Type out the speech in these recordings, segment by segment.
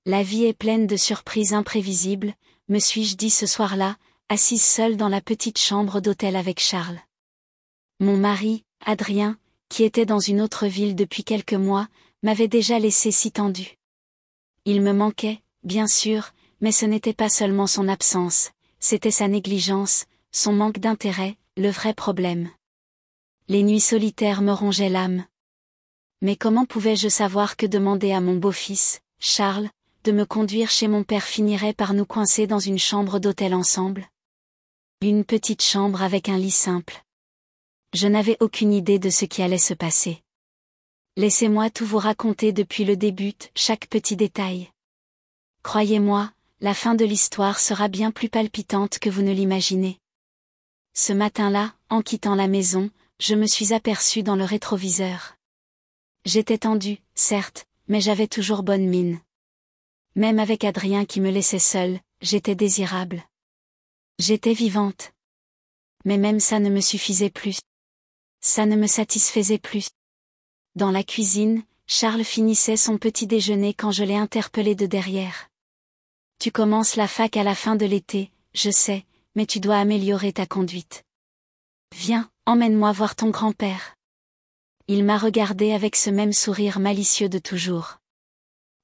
La vie est pleine de surprises imprévisibles, me suis-je dit ce soir-là, assise seule dans la petite chambre d'hôtel avec Charles. Mon mari, Adrien, qui était dans une autre ville depuis quelques mois, m'avait déjà laissé si tendue. Il me manquait, bien sûr, mais ce n'était pas seulement son absence, c'était sa négligence, son manque d'intérêt, le vrai problème. Les nuits solitaires me rongeaient l'âme. Mais comment pouvais-je savoir que demander à mon beau-fils, Charles, de me conduire chez mon père finirait par nous coincer dans une chambre d'hôtel ensemble? Une petite chambre avec un lit simple. Je n'avais aucune idée de ce qui allait se passer. Laissez-moi tout vous raconter depuis le début, chaque petit détail. Croyez-moi, la fin de l'histoire sera bien plus palpitante que vous ne l'imaginez. Ce matin-là, en quittant la maison, je me suis aperçue dans le rétroviseur. J'étais tendue, certes, mais j'avais toujours bonne mine. Même avec Adrien qui me laissait seule, j'étais désirable. J'étais vivante. Mais même ça ne me suffisait plus. Ça ne me satisfaisait plus. Dans la cuisine, Charles finissait son petit déjeuner quand je l'ai interpellé de derrière. Tu commences la fac à la fin de l'été, je sais, mais tu dois améliorer ta conduite. Viens, emmène-moi voir ton grand-père. Il m'a regardé avec ce même sourire malicieux de toujours.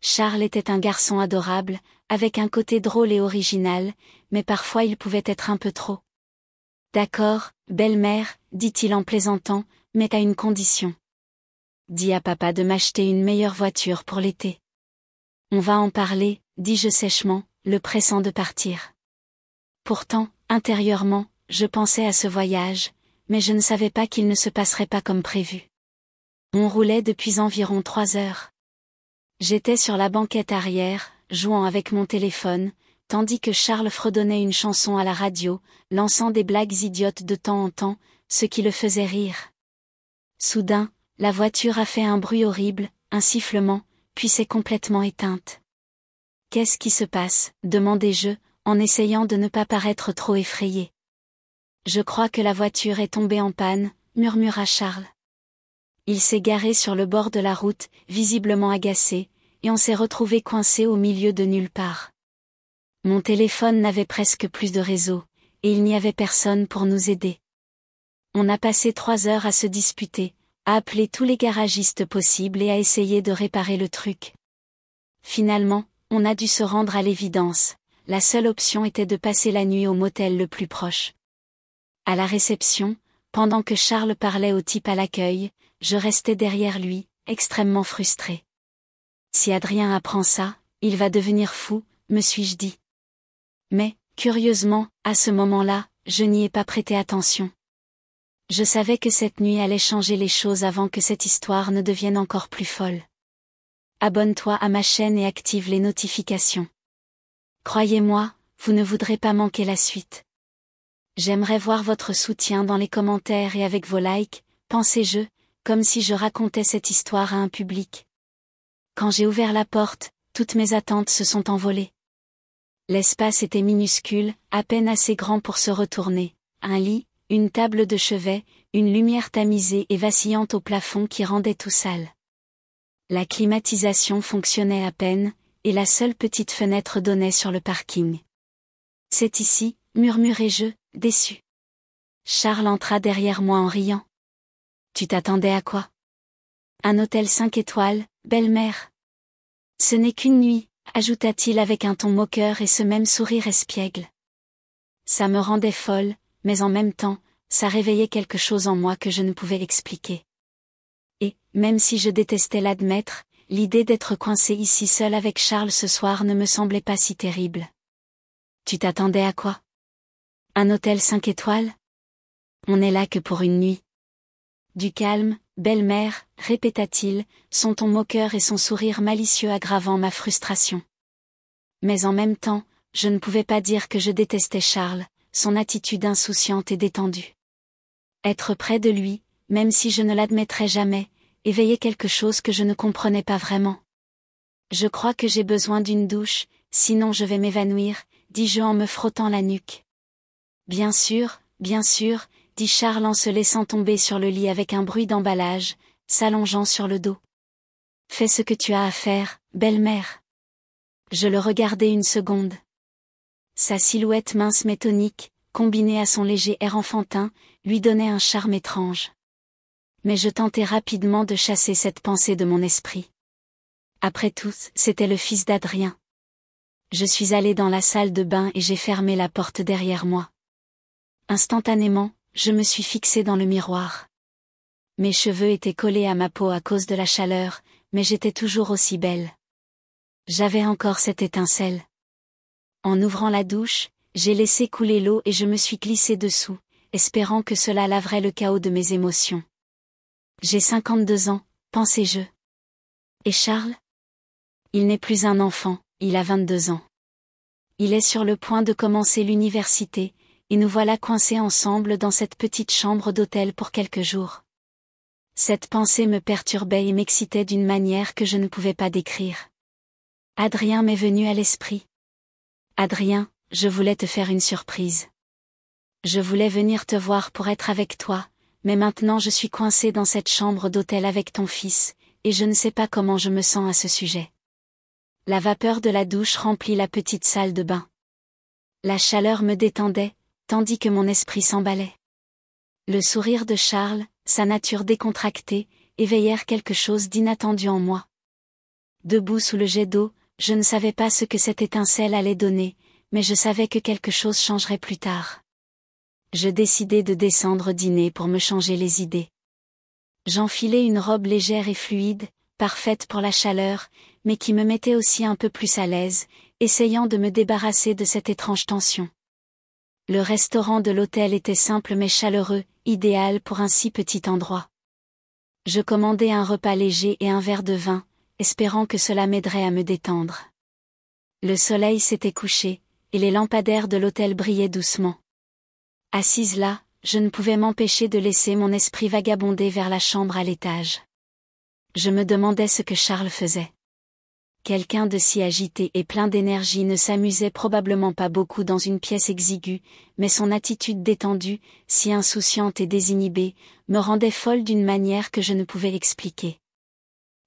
Charles était un garçon adorable, avec un côté drôle et original, mais parfois il pouvait être un peu trop. D'accord, belle-mère, dit-il en plaisantant, mais à une condition. Dis à papa de m'acheter une meilleure voiture pour l'été. On va en parler, dis-je sèchement, le pressant de partir. Pourtant, intérieurement, je pensais à ce voyage, mais je ne savais pas qu'il ne se passerait pas comme prévu. On roulait depuis environ 3 heures. J'étais sur la banquette arrière, jouant avec mon téléphone, tandis que Charles fredonnait une chanson à la radio, lançant des blagues idiotes de temps en temps, ce qui le faisait rire. Soudain, la voiture a fait un bruit horrible, un sifflement, puis s'est complètement éteinte. « Qu'est-ce qui se passe ?» demandai-je, en essayant de ne pas paraître trop effrayé. « Je crois que la voiture est tombée en panne, » murmura Charles. Il s'est garé sur le bord de la route, visiblement agacé, et on s'est retrouvé coincé au milieu de nulle part. Mon téléphone n'avait presque plus de réseau, et il n'y avait personne pour nous aider. On a passé 3 heures à se disputer, à appeler tous les garagistes possibles et à essayer de réparer le truc. Finalement, on a dû se rendre à l'évidence, la seule option était de passer la nuit au motel le plus proche. À la réception, pendant que Charles parlait au type à l'accueil, je restais derrière lui, extrêmement frustré. Si Adrien apprend ça, il va devenir fou, me suis-je dit. Mais, curieusement, à ce moment-là, je n'y ai pas prêté attention. Je savais que cette nuit allait changer les choses avant que cette histoire ne devienne encore plus folle. Abonne-toi à ma chaîne et active les notifications. Croyez-moi, vous ne voudrez pas manquer la suite. J'aimerais voir votre soutien dans les commentaires et avec vos likes, pensais-je, comme si je racontais cette histoire à un public. Quand j'ai ouvert la porte, toutes mes attentes se sont envolées. L'espace était minuscule, à peine assez grand pour se retourner, un lit, une table de chevet, une lumière tamisée et vacillante au plafond qui rendait tout sale. La climatisation fonctionnait à peine, et la seule petite fenêtre donnait sur le parking. « C'est ici » murmurai-je, déçu. Charles entra derrière moi en riant. « Tu t'attendais à quoi ? Un hôtel 5 étoiles, belle-mère. Ce n'est qu'une nuit, ajouta-t-il avec un ton moqueur et ce même sourire espiègle. Ça me rendait folle, mais en même temps, ça réveillait quelque chose en moi que je ne pouvais expliquer. Et, même si je détestais l'admettre, l'idée d'être coincé ici seul avec Charles ce soir ne me semblait pas si terrible. Tu t'attendais à quoi ? Un hôtel 5 étoiles ? On n'est là que pour une nuit. Du calme, belle-mère, répéta-t-il, son ton moqueur et son sourire malicieux aggravant ma frustration. Mais en même temps, je ne pouvais pas dire que je détestais Charles, son attitude insouciante et détendue. Être près de lui, même si je ne l'admettrais jamais, éveillait quelque chose que je ne comprenais pas vraiment. Je crois que j'ai besoin d'une douche, sinon je vais m'évanouir, dis-je en me frottant la nuque. Bien sûr, dit Charles en se laissant tomber sur le lit avec un bruit d'emballage, s'allongeant sur le dos. Fais ce que tu as à faire, belle-mère. Je le regardai une seconde. Sa silhouette mince mais tonique, combinée à son léger air enfantin, lui donnait un charme étrange. Mais je tentai rapidement de chasser cette pensée de mon esprit. Après tout, c'était le fils d'Adrien. Je suis allé dans la salle de bain et j'ai fermé la porte derrière moi. Instantanément, je me suis fixé dans le miroir. Mes cheveux étaient collés à ma peau à cause de la chaleur, mais j'étais toujours aussi belle. J'avais encore cette étincelle. En ouvrant la douche, j'ai laissé couler l'eau et je me suis glissé dessous, espérant que cela laverait le chaos de mes émotions. J'ai 52 ans, pensais-je. Et Charles? Il n'est plus un enfant, il a 22 ans. Il est sur le point de commencer l'université, et nous voilà coincés ensemble dans cette petite chambre d'hôtel pour quelques jours. Cette pensée me perturbait et m'excitait d'une manière que je ne pouvais pas décrire. Adrien m'est venu à l'esprit. Adrien, je voulais te faire une surprise. Je voulais venir te voir pour être avec toi, mais maintenant je suis coincé dans cette chambre d'hôtel avec ton fils, et je ne sais pas comment je me sens à ce sujet. La vapeur de la douche remplit la petite salle de bain. La chaleur me détendait, tandis que mon esprit s'emballait. Le sourire de Charles, sa nature décontractée, éveillèrent quelque chose d'inattendu en moi. Debout sous le jet d'eau, je ne savais pas ce que cette étincelle allait donner, mais je savais que quelque chose changerait plus tard. Je décidai de descendre dîner pour me changer les idées. J'enfilai une robe légère et fluide, parfaite pour la chaleur, mais qui me mettait aussi un peu plus à l'aise, essayant de me débarrasser de cette étrange tension. Le restaurant de l'hôtel était simple mais chaleureux, idéal pour un si petit endroit. Je commandai un repas léger et un verre de vin, espérant que cela m'aiderait à me détendre. Le soleil s'était couché, et les lampadaires de l'hôtel brillaient doucement. Assise là, je ne pouvais m'empêcher de laisser mon esprit vagabonder vers la chambre à l'étage. Je me demandais ce que Charles faisait. Quelqu'un de si agité et plein d'énergie ne s'amusait probablement pas beaucoup dans une pièce exiguë, mais son attitude détendue, si insouciante et désinhibée, me rendait folle d'une manière que je ne pouvais expliquer.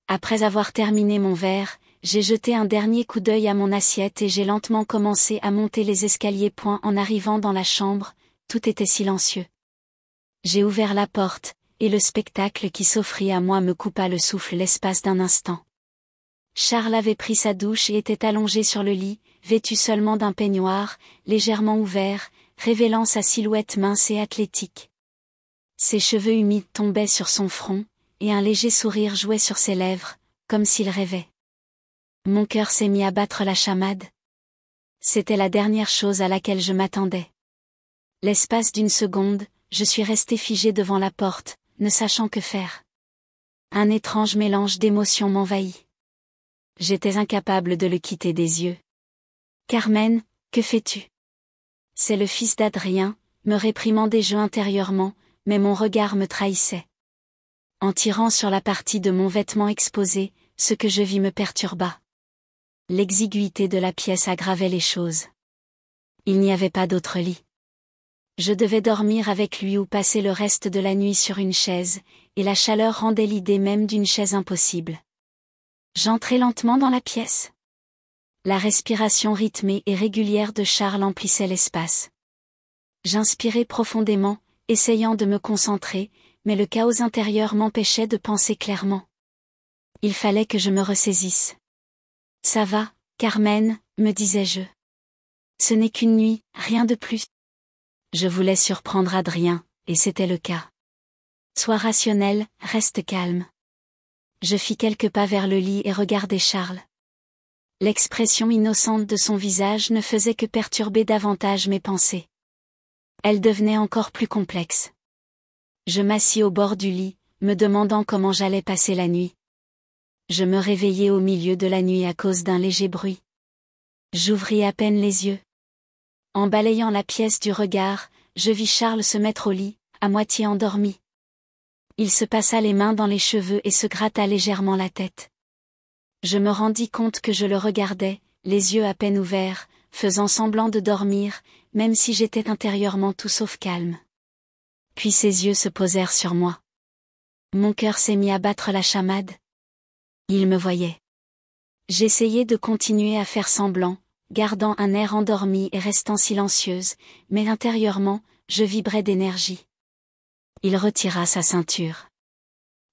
Après avoir terminé mon verre, j'ai jeté un dernier coup d'œil à mon assiette et j'ai lentement commencé à monter les escaliers. En arrivant dans la chambre, tout était silencieux. J'ai ouvert la porte, et le spectacle qui s'offrit à moi me coupa le souffle l'espace d'un instant. Charles avait pris sa douche et était allongé sur le lit, vêtu seulement d'un peignoir, légèrement ouvert, révélant sa silhouette mince et athlétique. Ses cheveux humides tombaient sur son front, et un léger sourire jouait sur ses lèvres, comme s'il rêvait. Mon cœur s'est mis à battre la chamade. C'était la dernière chose à laquelle je m'attendais. L'espace d'une seconde, je suis resté figé devant la porte, ne sachant que faire. Un étrange mélange d'émotions m'envahit. J'étais incapable de le quitter des yeux. Carmen, que fais-tu? C'est le fils d'Adrien, me réprimandai-je intérieurement, mais mon regard me trahissait. En tirant sur la partie de mon vêtement exposé, ce que je vis me perturba. L'exiguïté de la pièce aggravait les choses. Il n'y avait pas d'autre lit. Je devais dormir avec lui ou passer le reste de la nuit sur une chaise, et la chaleur rendait l'idée même d'une chaise impossible. J'entrai lentement dans la pièce. La respiration rythmée et régulière de Charles emplissait l'espace. J'inspirai profondément, essayant de me concentrer, mais le chaos intérieur m'empêchait de penser clairement. Il fallait que je me ressaisisse. Ça va, Carmen, me disais-je. Ce n'est qu'une nuit, rien de plus. Je voulais surprendre Adrien, et c'était le cas. Sois rationnel, reste calme. Je fis quelques pas vers le lit et regardai Charles. L'expression innocente de son visage ne faisait que perturber davantage mes pensées. Elle devenait encore plus complexe. Je m'assis au bord du lit, me demandant comment j'allais passer la nuit. Je me réveillai au milieu de la nuit à cause d'un léger bruit. J'ouvris à peine les yeux. En balayant la pièce du regard, je vis Charles se mettre au lit, à moitié endormi. Il se passa les mains dans les cheveux et se gratta légèrement la tête. Je me rendis compte que je le regardais, les yeux à peine ouverts, faisant semblant de dormir, même si j'étais intérieurement tout sauf calme. Puis ses yeux se posèrent sur moi. Mon cœur s'est mis à battre la chamade. Il me voyait. J'essayais de continuer à faire semblant, gardant un air endormi et restant silencieuse, mais intérieurement, je vibrais d'énergie. Il retira sa ceinture.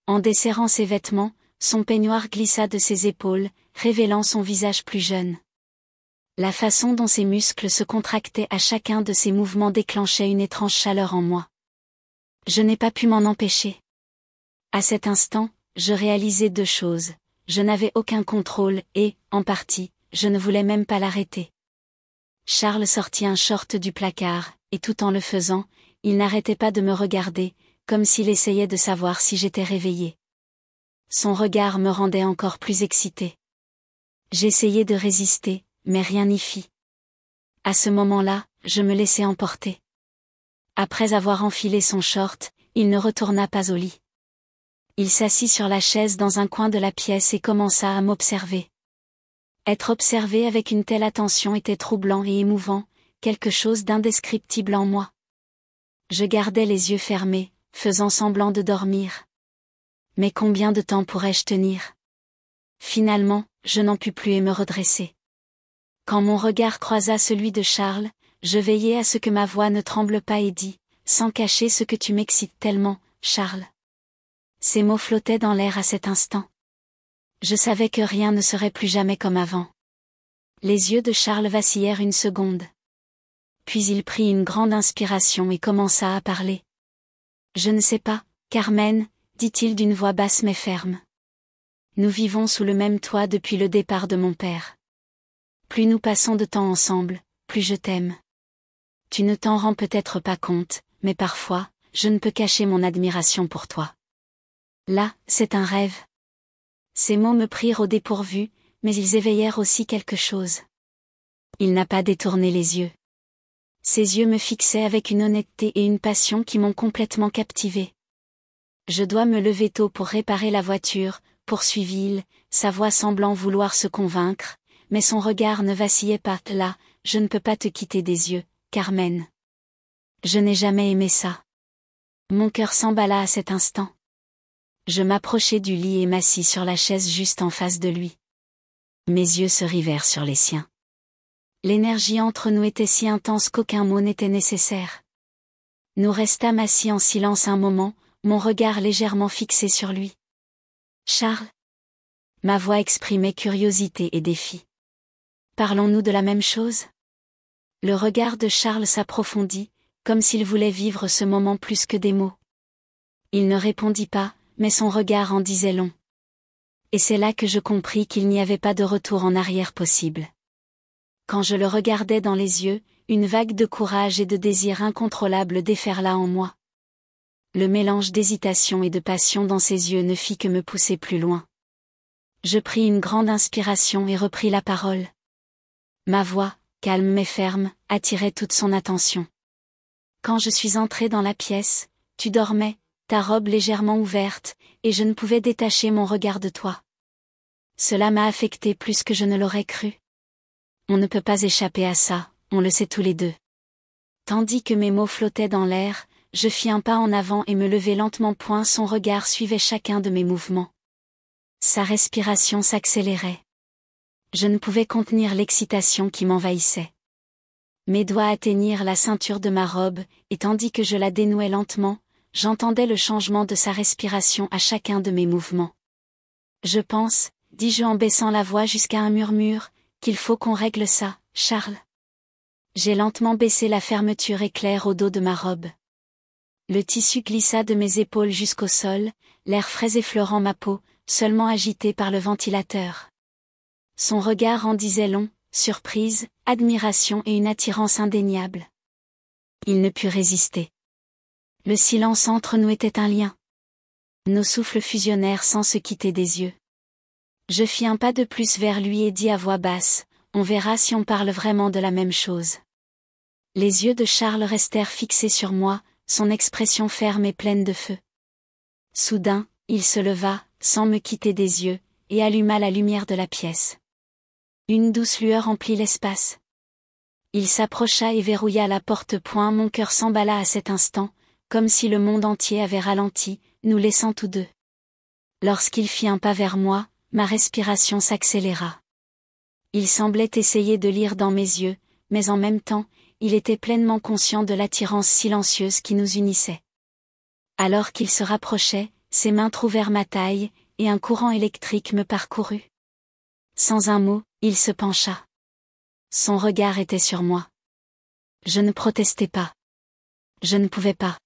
En desserrant ses vêtements, son peignoir glissa de ses épaules, révélant son visage plus jeune. La façon dont ses muscles se contractaient à chacun de ses mouvements déclenchait une étrange chaleur en moi. Je n'ai pas pu m'en empêcher. À cet instant, je réalisais deux choses. Je n'avais aucun contrôle et, en partie, je ne voulais même pas l'arrêter. Charles sortit un short du placard, et tout en le faisant, il n'arrêtait pas de me regarder, comme s'il essayait de savoir si j'étais réveillée. Son regard me rendait encore plus excitée. J'essayais de résister, mais rien n'y fit. À ce moment-là, je me laissai emporter. Après avoir enfilé son short, il ne retourna pas au lit. Il s'assit sur la chaise dans un coin de la pièce et commença à m'observer. Être observé avec une telle attention était troublant et émouvant, quelque chose d'indescriptible en moi. Je gardais les yeux fermés, faisant semblant de dormir. Mais combien de temps pourrais-je tenir? Finalement, je n'en pus plus et me redresser. Quand mon regard croisa celui de Charles, je veillai à ce que ma voix ne tremble pas et dis, sans cacher ce que tu m'excites tellement, Charles. Ces mots flottaient dans l'air à cet instant. Je savais que rien ne serait plus jamais comme avant. Les yeux de Charles vacillèrent une seconde. Puis il prit une grande inspiration et commença à parler. Je ne sais pas, Carmen, dit-il d'une voix basse mais ferme. Nous vivons sous le même toit depuis le départ de mon père. Plus nous passons de temps ensemble, plus je t'aime. Tu ne t'en rends peut-être pas compte, mais parfois, je ne peux cacher mon admiration pour toi. Là, c'est un rêve. Ces mots me prirent au dépourvu, mais ils éveillèrent aussi quelque chose. Il n'a pas détourné les yeux. Ses yeux me fixaient avec une honnêteté et une passion qui m'ont complètement captivée. Je dois me lever tôt pour réparer la voiture, poursuivit-il, sa voix semblant vouloir se convaincre, mais son regard ne vacillait pas. Là, je ne peux pas te quitter des yeux, Carmen. Je n'ai jamais aimé ça. Mon cœur s'emballa à cet instant. Je m'approchai du lit et m'assis sur la chaise juste en face de lui. Mes yeux se rivèrent sur les siens. L'énergie entre nous était si intense qu'aucun mot n'était nécessaire. Nous restâmes assis en silence un moment, mon regard légèrement fixé sur lui. Charles? Ma voix exprimait curiosité et défi. Parlons-nous de la même chose? Le regard de Charles s'approfondit, comme s'il voulait vivre ce moment plus que des mots. Il ne répondit pas, mais son regard en disait long. Et c'est là que je compris qu'il n'y avait pas de retour en arrière possible. Quand je le regardais dans les yeux, une vague de courage et de désir incontrôlable déferla en moi. Le mélange d'hésitation et de passion dans ses yeux ne fit que me pousser plus loin. Je pris une grande inspiration et repris la parole. Ma voix, calme mais ferme, attirait toute son attention. Quand je suis entrée dans la pièce, tu dormais, ta robe légèrement ouverte, et je ne pouvais détacher mon regard de toi. Cela m'a affecté plus que je ne l'aurais cru. On ne peut pas échapper à ça, on le sait tous les deux. Tandis que mes mots flottaient dans l'air, je fis un pas en avant et me levai lentement. Son regard suivait chacun de mes mouvements. Sa respiration s'accélérait. Je ne pouvais contenir l'excitation qui m'envahissait. Mes doigts atteignirent la ceinture de ma robe, et tandis que je la dénouais lentement, j'entendais le changement de sa respiration à chacun de mes mouvements. Je pense, dis-je en baissant la voix jusqu'à un murmure, qu'il faut qu'on règle ça, Charles. J'ai lentement baissé la fermeture éclair au dos de ma robe. Le tissu glissa de mes épaules jusqu'au sol, l'air frais effleurant ma peau, seulement agité par le ventilateur. Son regard en disait long, surprise, admiration et une attirance indéniable. Il ne put résister. Le silence entre nous était un lien. Nos souffles fusionnèrent sans se quitter des yeux. Je fis un pas de plus vers lui et dis à voix basse, on verra si on parle vraiment de la même chose. Les yeux de Charles restèrent fixés sur moi, son expression ferme et pleine de feu. Soudain, il se leva, sans me quitter des yeux, et alluma la lumière de la pièce. Une douce lueur emplit l'espace. Il s'approcha et verrouilla la porte. Mon cœur s'emballa à cet instant, comme si le monde entier avait ralenti, nous laissant tous deux. Lorsqu'il fit un pas vers moi, ma respiration s'accéléra. Il semblait essayer de lire dans mes yeux, mais en même temps, il était pleinement conscient de l'attirance silencieuse qui nous unissait. Alors qu'il se rapprochait, ses mains trouvèrent ma taille, et un courant électrique me parcourut. Sans un mot, il se pencha. Son regard était sur moi. Je ne protestais pas. Je ne pouvais pas.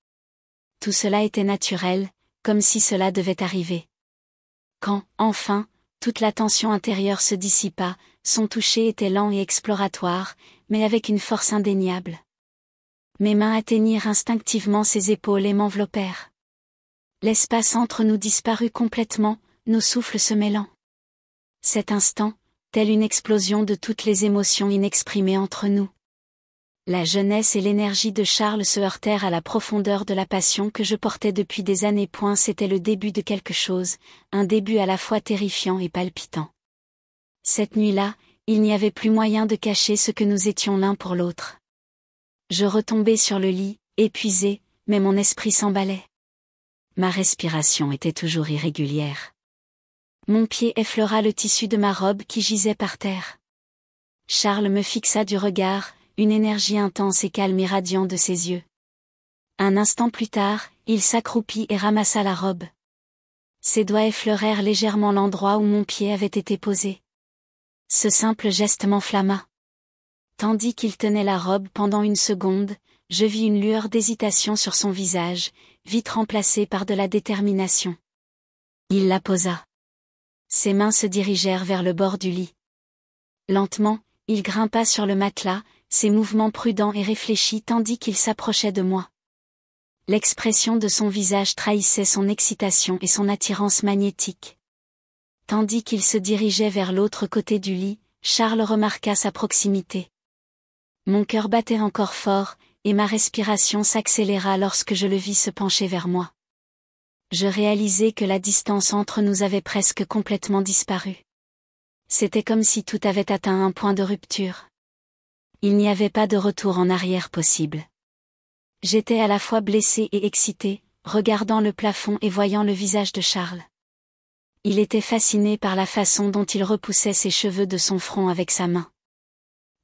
Tout cela était naturel, comme si cela devait arriver. Quand, enfin, toute la tension intérieure se dissipa, son toucher était lent et exploratoire, mais avec une force indéniable. Mes mains atteignirent instinctivement ses épaules et m'enveloppèrent. L'espace entre nous disparut complètement, nos souffles se mêlant. Cet instant, telle une explosion de toutes les émotions inexprimées entre nous. La jeunesse et l'énergie de Charles se heurtèrent à la profondeur de la passion que je portais depuis des années. C'était le début de quelque chose, un début à la fois terrifiant et palpitant. Cette nuit-là, il n'y avait plus moyen de cacher ce que nous étions l'un pour l'autre. Je retombai sur le lit, épuisé, mais mon esprit s'emballait. Ma respiration était toujours irrégulière. Mon pied effleura le tissu de ma robe qui gisait par terre. Charles me fixa du regard, une énergie intense et calme irradiant de ses yeux. Un instant plus tard, il s'accroupit et ramassa la robe. Ses doigts effleurèrent légèrement l'endroit où mon pied avait été posé. Ce simple geste m'enflamma. Tandis qu'il tenait la robe pendant une seconde, je vis une lueur d'hésitation sur son visage, vite remplacée par de la détermination. Il la posa. Ses mains se dirigèrent vers le bord du lit. Lentement, il grimpa sur le matelas, ses mouvements prudents et réfléchis tandis qu'il s'approchait de moi. L'expression de son visage trahissait son excitation et son attirance magnétique. Tandis qu'il se dirigeait vers l'autre côté du lit, Charles remarqua sa proximité. Mon cœur battait encore fort, et ma respiration s'accéléra lorsque je le vis se pencher vers moi. Je réalisai que la distance entre nous avait presque complètement disparu. C'était comme si tout avait atteint un point de rupture. Il n'y avait pas de retour en arrière possible. J'étais à la fois blessée et excitée, regardant le plafond et voyant le visage de Charles. Il était fasciné par la façon dont il repoussait ses cheveux de son front avec sa main.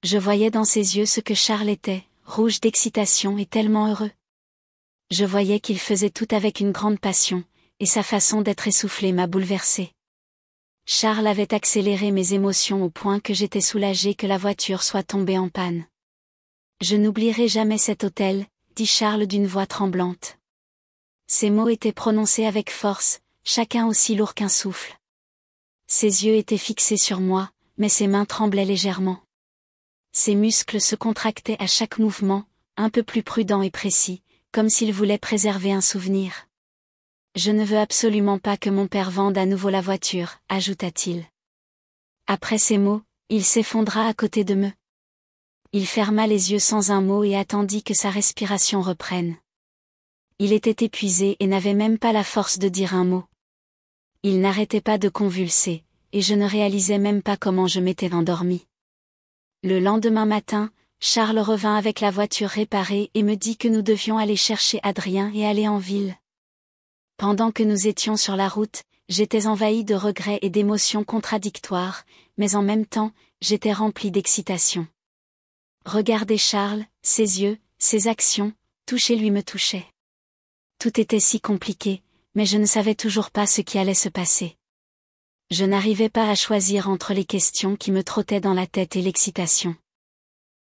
Je voyais dans ses yeux ce que Charles était, rouge d'excitation et tellement heureux. Je voyais qu'il faisait tout avec une grande passion, et sa façon d'être essoufflé m'a bouleversée. Charles avait accéléré mes émotions au point que j'étais soulagée que la voiture soit tombée en panne. Je n'oublierai jamais cet hôtel, dit Charles d'une voix tremblante. Ces mots étaient prononcés avec force, chacun aussi lourd qu'un souffle. Ses yeux étaient fixés sur moi, mais ses mains tremblaient légèrement. Ses muscles se contractaient à chaque mouvement, un peu plus prudent et précis, comme s'il voulait préserver un souvenir. Je ne veux absolument pas que mon père vende à nouveau la voiture, ajouta-t-il. Après ces mots, il s'effondra à côté de moi. Il ferma les yeux sans un mot et attendit que sa respiration reprenne. Il était épuisé et n'avait même pas la force de dire un mot. Il n'arrêtait pas de convulser, et je ne réalisais même pas comment je m'étais endormie. Le lendemain matin, Charles revint avec la voiture réparée et me dit que nous devions aller chercher Adrien et aller en ville. Pendant que nous étions sur la route, j'étais envahie de regrets et d'émotions contradictoires, mais en même temps, j'étais remplie d'excitation. Regarder Charles, ses yeux, ses actions, tout chez lui me touchait. Tout était si compliqué, mais je ne savais toujours pas ce qui allait se passer. Je n'arrivais pas à choisir entre les questions qui me trottaient dans la tête et l'excitation.